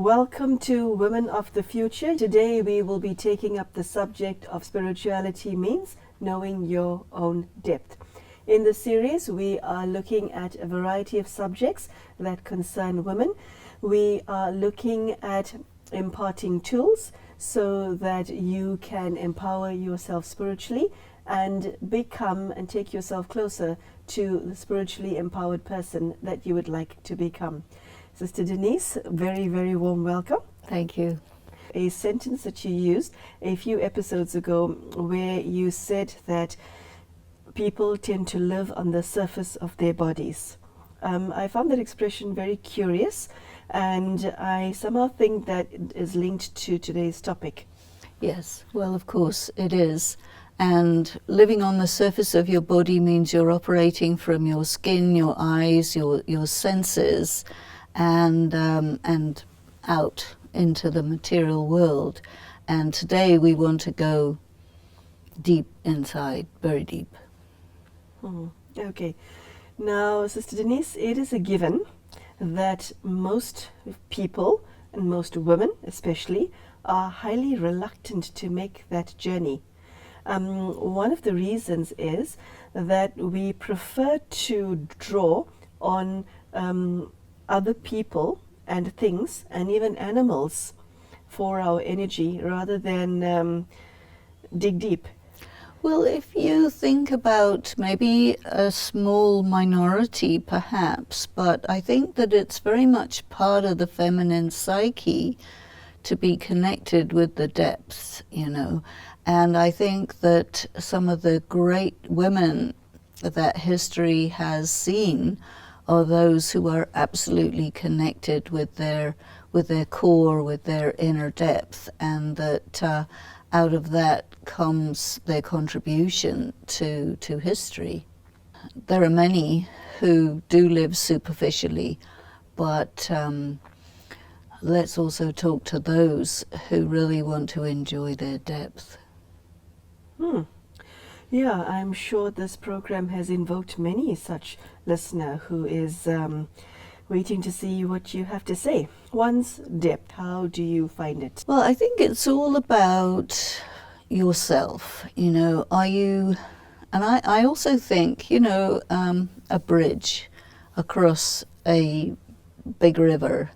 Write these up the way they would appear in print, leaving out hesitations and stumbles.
Welcome to Women of the Future. Today we will be taking up the subject of spirituality means knowing your own depth. In this series we are looking at a variety of subjects that concern women. We are looking at imparting tools so that you can empower yourself spiritually and become and take yourself closer to the spiritually empowered person that you would like to become. Sister Denise, very, very warm welcome. Thank you. A sentence that you used a few episodes ago where you said that people tend to live on the surface of their bodies. I found that expression very curious, and I somehow think that it is linked to today's topic. Yes, well, of course it is. And living on the surface of your body means you're operating from your skin, your eyes, your senses, and out into the material world. And today we want to go deep inside, very deep. Okay. Now, Sister Denise, it is a given that most people, and most women especially, are highly reluctant to make that journey. One of the reasons is that we prefer to draw on other people and things and even animals for our energy rather than dig deep. Well, if you think about maybe a small minority perhaps, but I think that it's very much part of the feminine psyche to be connected with the depths, you know. And I think that some of the great women that history has seen are those who are absolutely connected with their core, with their inner depth, and that out of that comes their contribution to history. There are many who do live superficially, but let's also talk to those who really want to enjoy their depth. Yeah, I'm sure this program has invoked many such listener who is waiting to see what you have to say. One's depth, how do you find it? Well, I think it's all about yourself, you know. Are you, and I also think, you know, a bridge across a big river.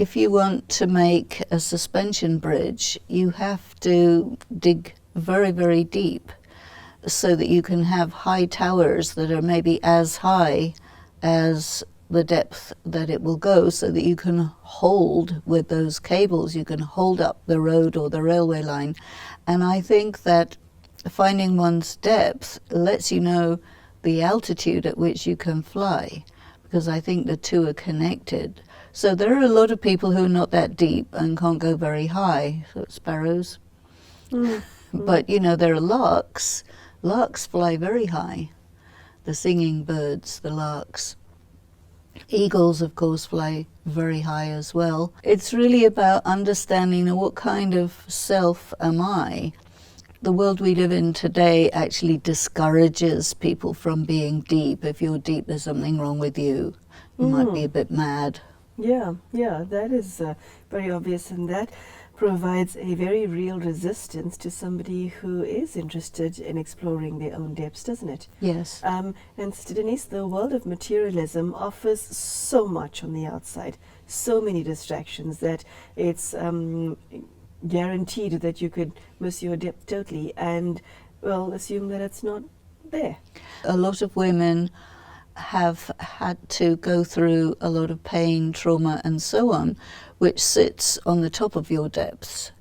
If you want to make a suspension bridge, you have to dig very, very deep so that you can have high towers that are maybe as high as the depth that it will go, so that you can hold with those cables, you can hold up the road or the railway line. And I think that finding one's depth lets you know the altitude at which you can fly, because I think the two are connected. So there are a lot of people who are not that deep and can't go very high, so sparrows. But you know, there are larks. Larks fly very high. The singing birds, the larks. Eagles, of course, fly very high as well. It's really about understanding what kind of self am I. The world we live in today actually discourages people from being deep. If you're deep, there's something wrong with you. You might be a bit mad. Yeah, that is very obvious, and that provides a very real resistance to somebody who is interested in exploring their own depths, doesn't it? Yes. And Sister Denise, the world of materialism offers so much on the outside, so many distractions that it's guaranteed that you could miss your depth totally and, well, assume that it's not there. A lot of women have had to go through a lot of pain, trauma, and so on, which sits on the top of your depths.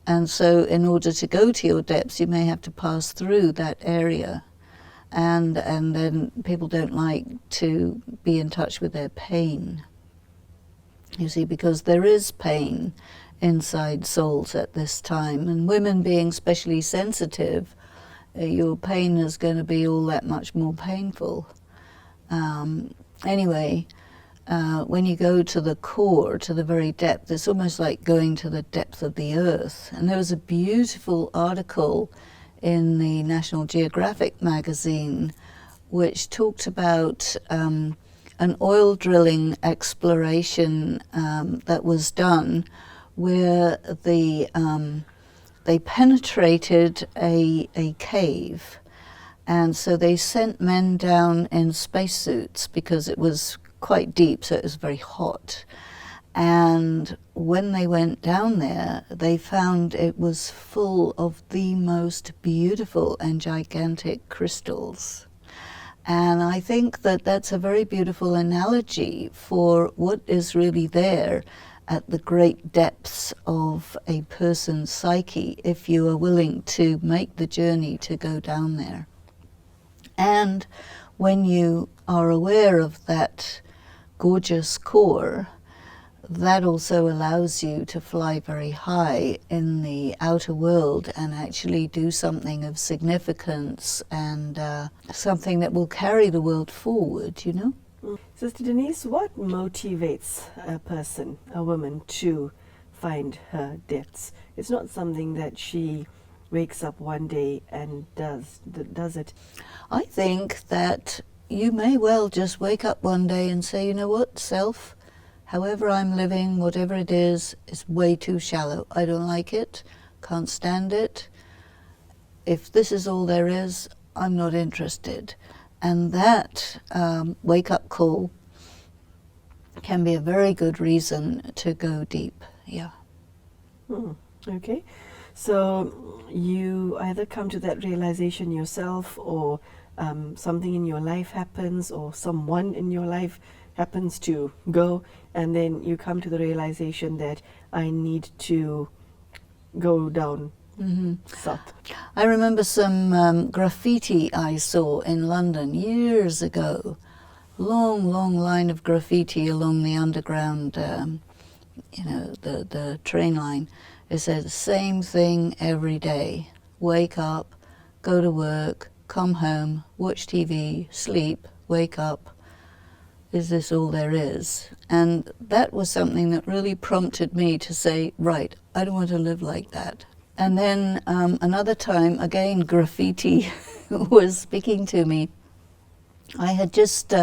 And so in order to go to your depths, you may have to pass through that area. And then people don't like to be in touch with their pain. You see, because there is pain inside souls at this time. And women being especially sensitive, your pain is going to be all that much more painful. Anyway, when you go to the core, to the very depth, it's almost like going to the depth of the earth. And there was a beautiful article in the National Geographic magazine which talked about a an oil drilling exploration that was done where they penetrated a cave. And so they sent men down in spacesuits because it was quite deep, so it was very hot. And when they went down there, they found it was full of the most beautiful and gigantic crystals. And I think that that's a very beautiful analogy for what is really there at the great depths of a person's psyche, if you are willing to make the journey to go down there. And when you are aware of that gorgeous core, that also allows you to fly very high in the outer world and actually do something of significance and something that will carry the world forward, you know? Sister Denise, what motivates a person, a woman, to find her depths? It's not something that she wakes up one day and does it. I think that you may well just wake up one day and say, you know what, self, however I'm living, whatever it is way too shallow. I don't like it, can't stand it. If this is all there is, I'm not interested. And that wake-up call can be a very good reason to go deep, yeah. Okay, so you either come to that realization yourself, or something in your life happens, or someone in your life happens to go, and then you come to the realization that I need to go down south. I remember some graffiti I saw in London years ago. Long line of graffiti along the underground, the train line. It said the same thing every day. Wake up, go to work, come home, watch TV, sleep, wake up. Is this all there is? And that was something that really prompted me to say, right, I don't want to live like that. And then another time, again, graffiti was speaking to me. I had just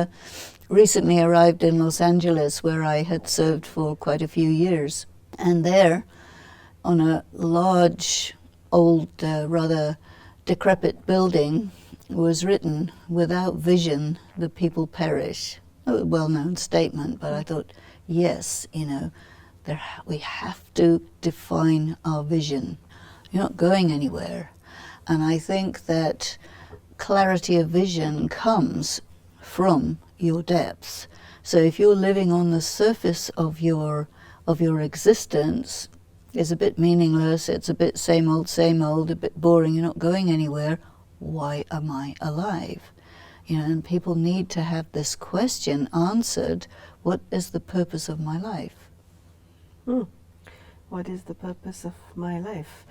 recently arrived in Los Angeles, where I had served for quite a few years. And there, on a large, old, rather decrepit building, was written, "Without vision, the people perish." A well-known statement, but I thought, yes, we have to define our vision. You're not going anywhere. And I think that clarity of vision comes from your depths. So if you're living on the surface of your existence, it's a bit meaningless, it's a bit same old, a bit boring, you're not going anywhere. Why am I alive? And people need to have this question answered, what is the purpose of my life? What is the purpose of my life?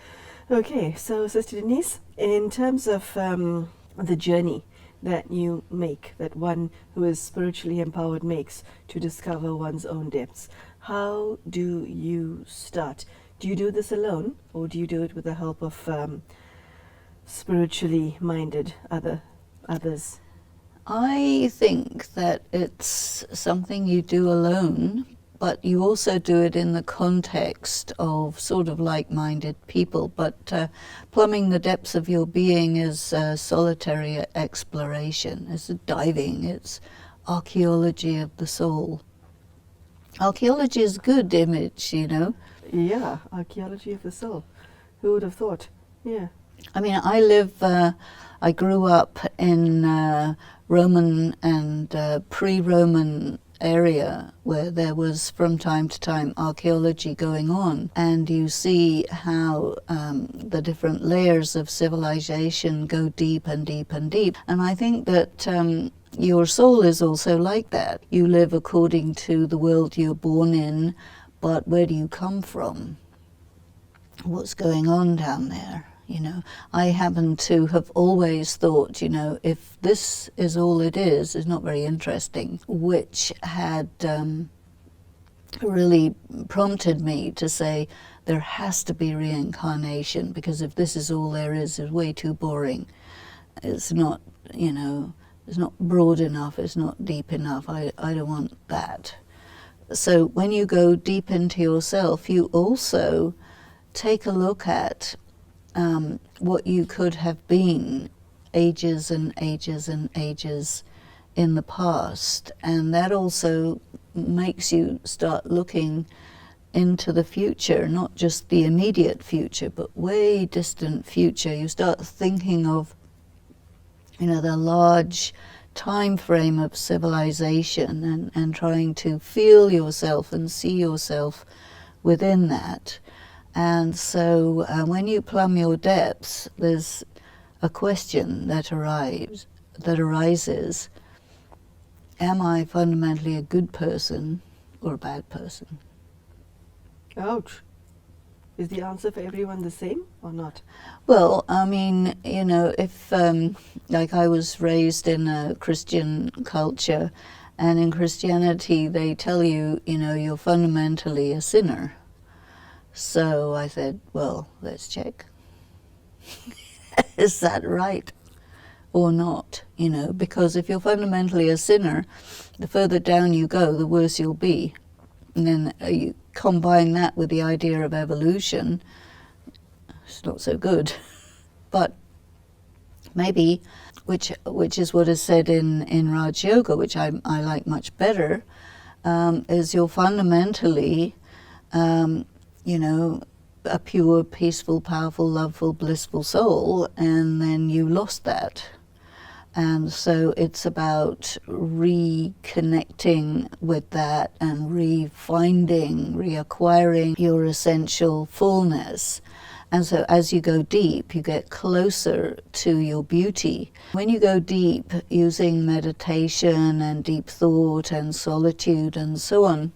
Okay, so Sister Denise, in terms of the journey that you make, that one who is spiritually empowered makes to discover one's own depths, how do you start? Do you do this alone, or do you do it with the help of spiritually minded others? I think that it's something you do alone, but you also do it in the context of sort of like-minded people. But plumbing the depths of your being is solitary exploration, it's diving, it's archaeology of the soul. Archaeology is a good image, Yeah, archaeology of the soul. Who would have thought? Yeah. I mean, I grew up in Roman and pre-Roman area where there was from time to time archaeology going on, and you see how the different layers of civilization go deep and deep and deep. And I think that your soul is also like that. You live according to the world you're born in, but where do you come from? What's going on down there? I happen to have always thought, if this is all it is not very interesting, which had really prompted me to say there has to be reincarnation, because if this is all there is way too boring. It's not, It's not broad enough, it's not deep enough. I don't want that. So when you go deep into yourself, you also take a look at what you could have been ages and ages and ages in the past. And that also makes you start looking into the future, not just the immediate future, but way distant future. You start thinking of, the large time frame of civilization and trying to feel yourself and see yourself within that. And so when you plumb your depths, there's a question that arises. Am I fundamentally a good person or a bad person? Ouch. Is the answer for everyone the same or not? Well, I mean, if, like I was raised in a Christian culture, and in Christianity they tell you, you're fundamentally a sinner. So I said, well, let's check. Is that right or not? Because if you're fundamentally a sinner, the further down you go, the worse you'll be. And then you combine that with the idea of evolution, it's not so good. But maybe, which is what is said in Rajyoga, which I like much better, is you're fundamentally, a pure, peaceful, powerful, loveful, blissful soul, and then you lost that. And so it's about reconnecting with that and reacquiring your essential fullness. And so as you go deep, you get closer to your beauty. When you go deep using meditation and deep thought and solitude and so on,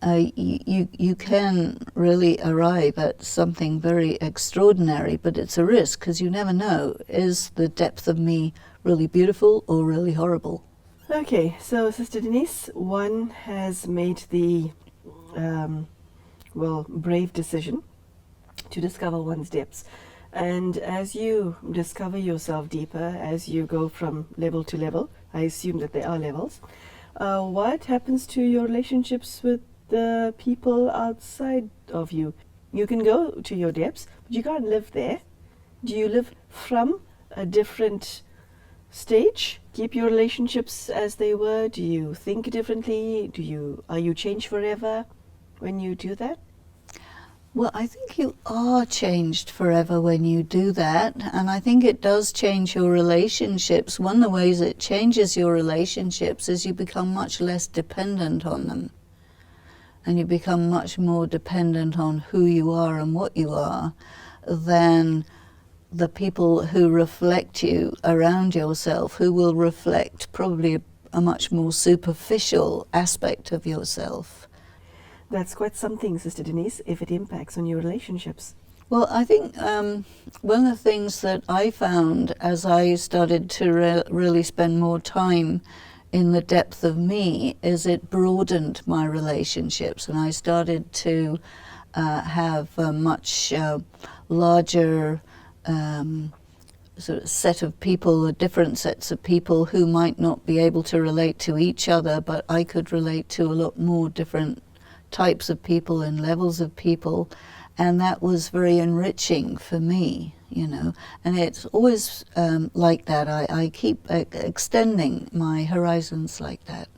you can really arrive at something very extraordinary, but it's a risk because you never know, is the depth of me really beautiful or really horrible? Okay, so Sister Denise, one has made the brave decision to discover one's depths. And as you discover yourself deeper, as you go from level to level, I assume that there are levels, what happens to your relationships with the people outside of you? You can go to your depths, but you can't live there. Do you live from a different stage? Keep your relationships as they were? Do you think differently? Are you changed forever when you do that? Well, I think you are changed forever when you do that, and I think it does change your relationships. One of the ways it changes your relationships is you become much less dependent on them, and you become much more dependent on who you are and what you are than the people who reflect you around yourself, who will reflect probably a much more superficial aspect of yourself. That's quite something, Sister Denise, if it impacts on your relationships. Well, I think one of the things that I found as I started to really spend more time in the depth of me is it broadened my relationships, and I started to have a much larger sort of set of people, different sets of people who might not be able to relate to each other, but I could relate to a lot more different types of people and levels of people, and that was very enriching for me, and it's always like that. I keep extending my horizons like that.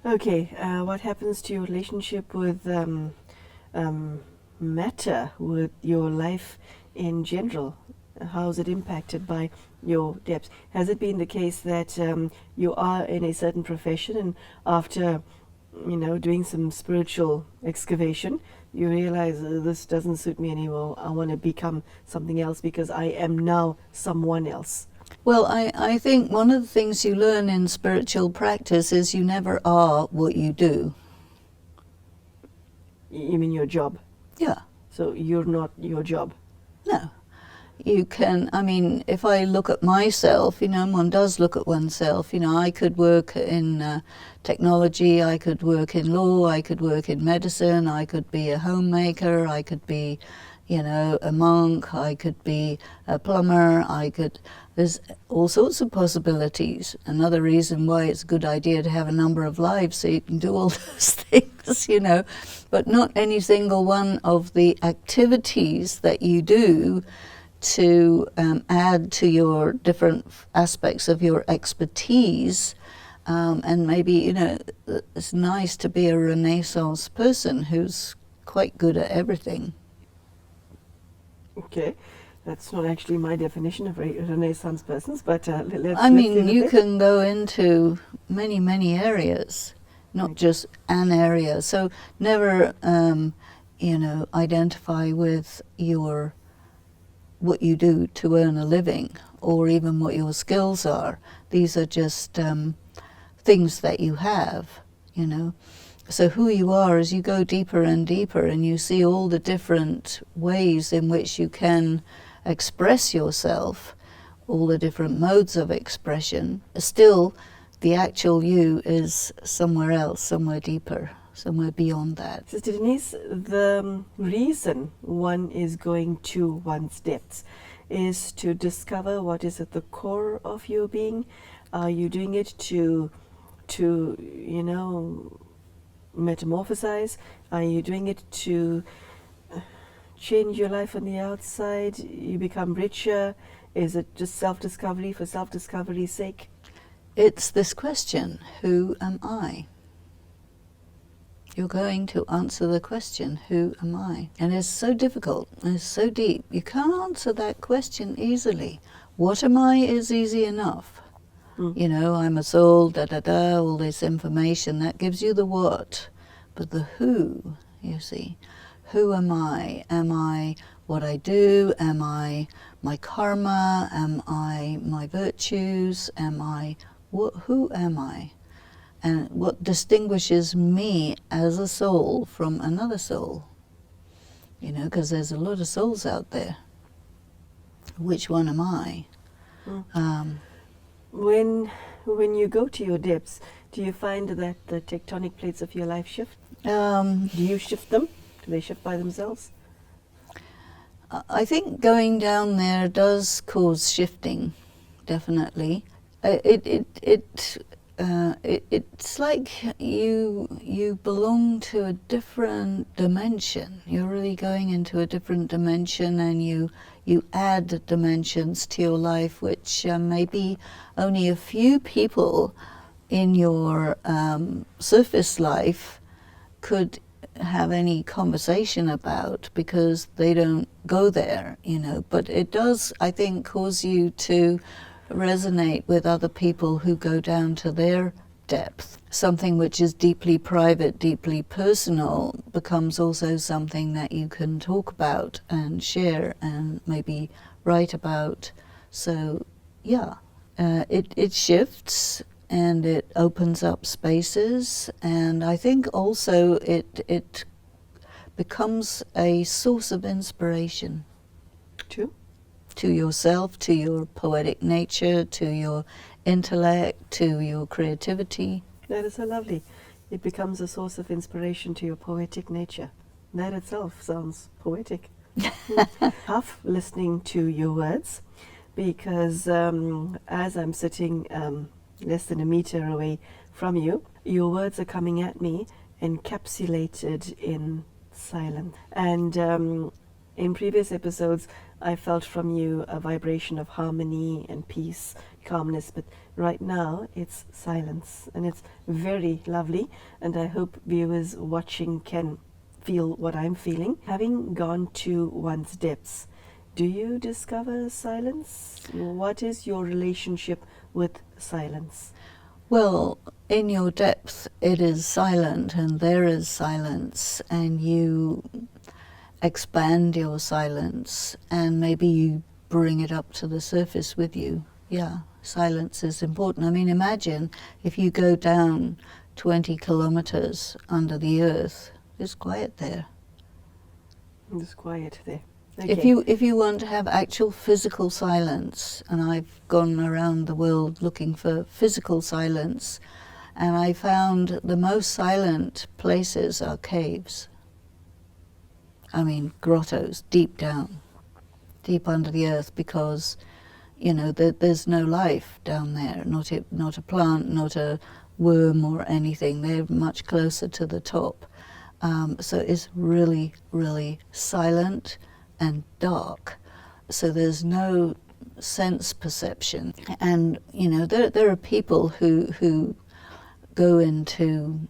Okay, what happens to your relationship with matter, with your life in general? How is it impacted by your depths? Has it been the case that you are in a certain profession, and after doing some spiritual excavation, you realize this doesn't suit me anymore, I want to become something else because I am now someone else? Well, I think one of the things you learn in spiritual practice is you never are what you do. You mean your job? Yeah. So you're not your job? No. You can, if I look at myself, one does look at oneself. I could work in technology, I could work in law, I could work in medicine, I could be a homemaker, I could be, you know, a monk, I could be a plumber, there's all sorts of possibilities. Another reason why it's a good idea to have a number of lives so you can do all those things, you know, but not any single one of the activities that you do to add to your different aspects of your expertise. And maybe, you know, it's nice to be a Renaissance person who's quite good at everything. Okay, that's not actually my definition of Renaissance persons, but let's. I mean, let's you can go into many, many areas, not just an area. So never, you know, identify with what you do to earn a living, or even what your skills are. These are just things that you have, you know. So who you are, as you go deeper and deeper and you see all the different ways in which you can express yourself, all the different modes of expression, still the actual you is somewhere else, somewhere deeper, somewhere beyond that. Sister Denise, the reason one is going to one's depths is to discover what is at the core of your being. Are you doing it to you know, metamorphosize? Are you doing it to change your life on the outside? You become richer? Is it just self-discovery for self-discovery's sake? It's this question, who am I? You're going to answer the question, who am I? And it's so difficult, and it's so deep. You can't answer that question easily. What am I is easy enough. You know, I'm a soul, all this information, that gives you the what. But the who, you see, who am I? Am I what I do? Am I my karma? Am I my virtues? Am I, who am I? And what distinguishes me as a soul from another soul? You know, because there's a lot of souls out there. Which one am I? When you go to your depths, do you find that the tectonic plates of your life shift? Do you shift them? Do they shift by themselves? I think going down there does cause shifting, definitely. It's like you belong to a different dimension. You're really going into a different dimension, and you add dimensions to your life, which maybe only a few people in your surface life could have any conversation about, because they don't go there, you know. But it does, I think, cause you to resonate with other people who go down to their depth. Something which is deeply private, deeply personal, becomes also something that you can talk about and share and maybe write about. So yeah, it shifts and it opens up spaces, and I think also it becomes a source of inspiration. To yourself, to your poetic nature, to your intellect, to your creativity. That is so lovely. It becomes a source of inspiration to your poetic nature. That itself sounds poetic. Half listening to your words, because as I'm sitting less than a meter away from you, your words are coming at me encapsulated in silence. And in previous episodes, I felt from you a vibration of harmony and peace, calmness, but right now it's silence, and it's very lovely, and I hope viewers watching can feel what I'm feeling. Having gone to one's depths, do you discover silence? What is your relationship with silence? Well, in your depth it is silent, and there is silence, and you expand your silence, and maybe you bring it up to the surface with you. Yeah, silence is important. I mean, imagine if you go down 20 kilometers under the earth, it's quiet there. It's quiet there. Okay. If you want to have actual physical silence, and I've gone around the world looking for physical silence, and I found the most silent places are caves. I mean grottos deep down, deep under the earth, because there's no life down there, not a plant, not a worm or anything. They're much closer to the top. So it's really, really silent and dark. So there's no sense perception. And, there are people who go into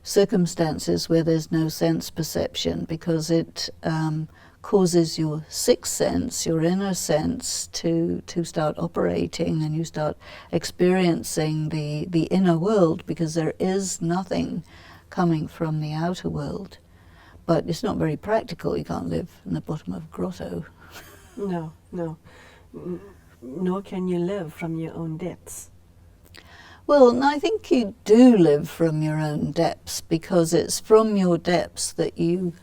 circumstances where there's no sense perception because it causes your sixth sense, your inner sense, to start operating, and you start experiencing the inner world, because there is nothing coming from the outer world. But it's not very practical. You can't live in the bottom of a grotto. No. Nor can you live from your own depths. Well, I think you do live from your own depths, because it's from your depths that you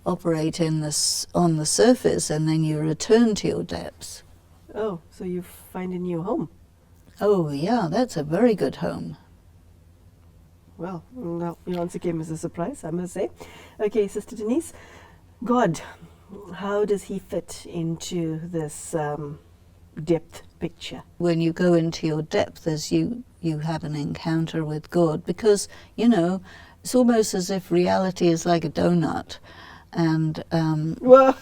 operate on the surface, and then you return to your depths. Oh, so you find a new home. Oh, yeah, that's a very good home. Well, no, your answer came as a surprise, I must say. Okay, Sister Denise, God, how does he fit into this depth picture? When you go into your depth, as you have an encounter with God, because, it's almost as if reality is like a donut. And well,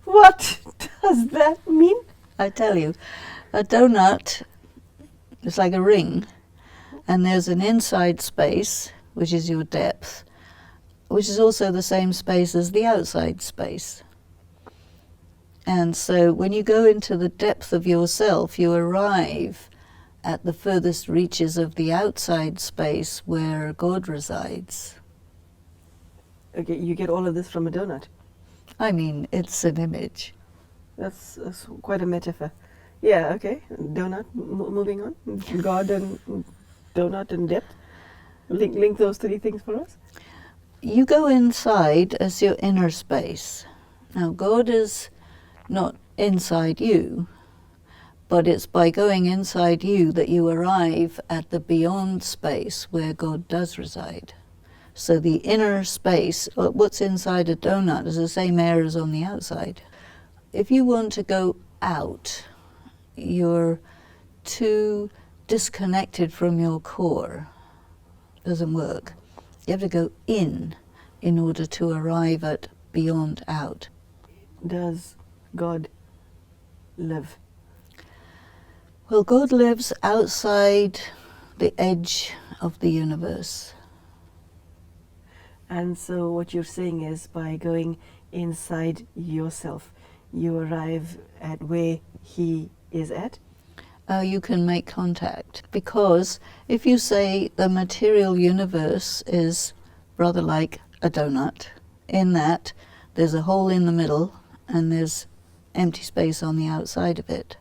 what does that mean? I tell you, a donut is like a ring, and there's an inside space, which is your depth, which is also the same space as the outside space. And so when you go into the depth of yourself, you arrive at the furthest reaches of the outside space where God resides. Okay, you get all of this from a donut. I mean, it's an image. That's quite a metaphor. Yeah, okay. Donut, moving on. God and donut and depth. Link those three things for us. You go inside as your inner space. Now, God is not inside you, but it's by going inside you that you arrive at the beyond space where God does reside. So the inner space, what's inside a donut, is the same air as on the outside. If you want to go out, you're too disconnected from your core. Doesn't work. You have to go in order to arrive at beyond out. Does God live? Well, God lives outside the edge of the universe. And so what you're saying is, by going inside yourself, you arrive at where he is at? You can make contact. Because if you say the material universe is rather like a donut, in that there's a hole in the middle and there's empty space on the outside of it.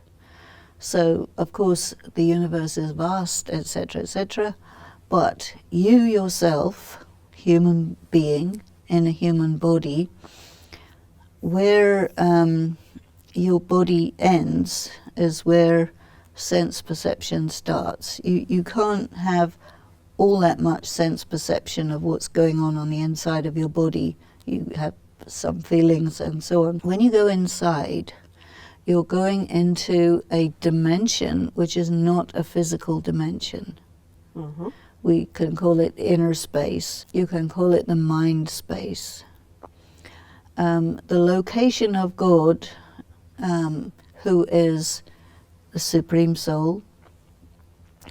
So, of course, the universe is vast, etc., etc., but you yourself, human being in a human body, where your body ends is where sense perception starts. You can't have all that much sense perception of what's going on the inside of your body. You have some feelings and so on. When you go inside, you're going into a dimension which is not a physical dimension. Mm-hmm. We can call it inner space. You can call it the mind space. The location of God, who is the Supreme Soul,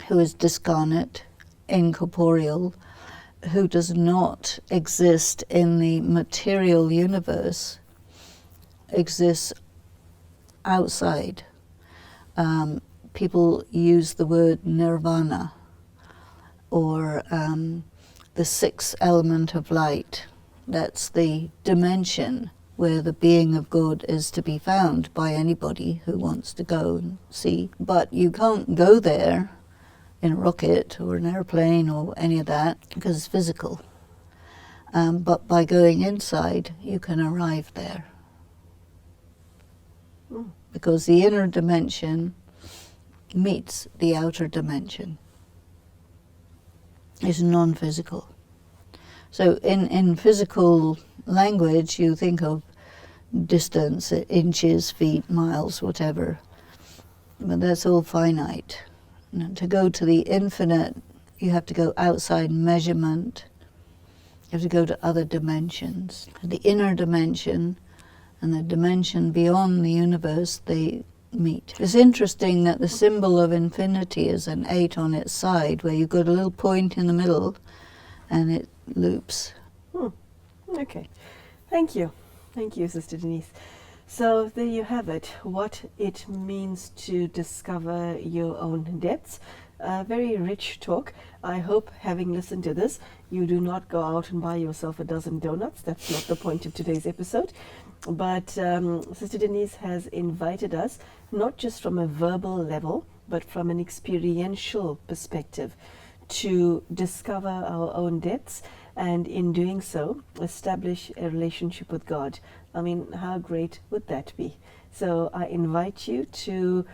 who is discarnate, incorporeal, who does not exist in the material universe, exists outside. People use the word nirvana, or the sixth element of light. That's the dimension where the being of God is to be found by anybody who wants to go and see. But you can't go there in a rocket or an airplane or any of that, because it's physical. But by going inside, you can arrive there. Because the inner dimension meets the outer dimension. It's non-physical. So in physical language, you think of distance, inches, feet, miles, whatever. But that's all finite. And to go to the infinite, you have to go outside measurement. You have to go to other dimensions. The inner dimension and the dimension beyond the universe, they meet. It's interesting that the symbol of infinity is an 8 on its side, where you've got a little point in the middle and it loops. Okay. Thank you. Thank you, Sister Denise. So there you have it, what it means to discover your own depths. A very rich talk. I hope, having listened to this, you do not go out and buy yourself a dozen donuts. That's not the point of today's episode. But Sister Denise has invited us, not just from a verbal level, but from an experiential perspective, to discover our own depths, and in doing so, establish a relationship with God. I mean, how great would that be? So I invite you to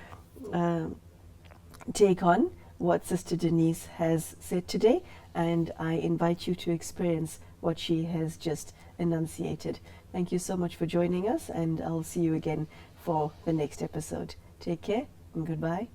take on what Sister Denise has said today, and I invite you to experience what she has just enunciated. Thank you so much for joining us, and I'll see you again for the next episode. Take care and goodbye.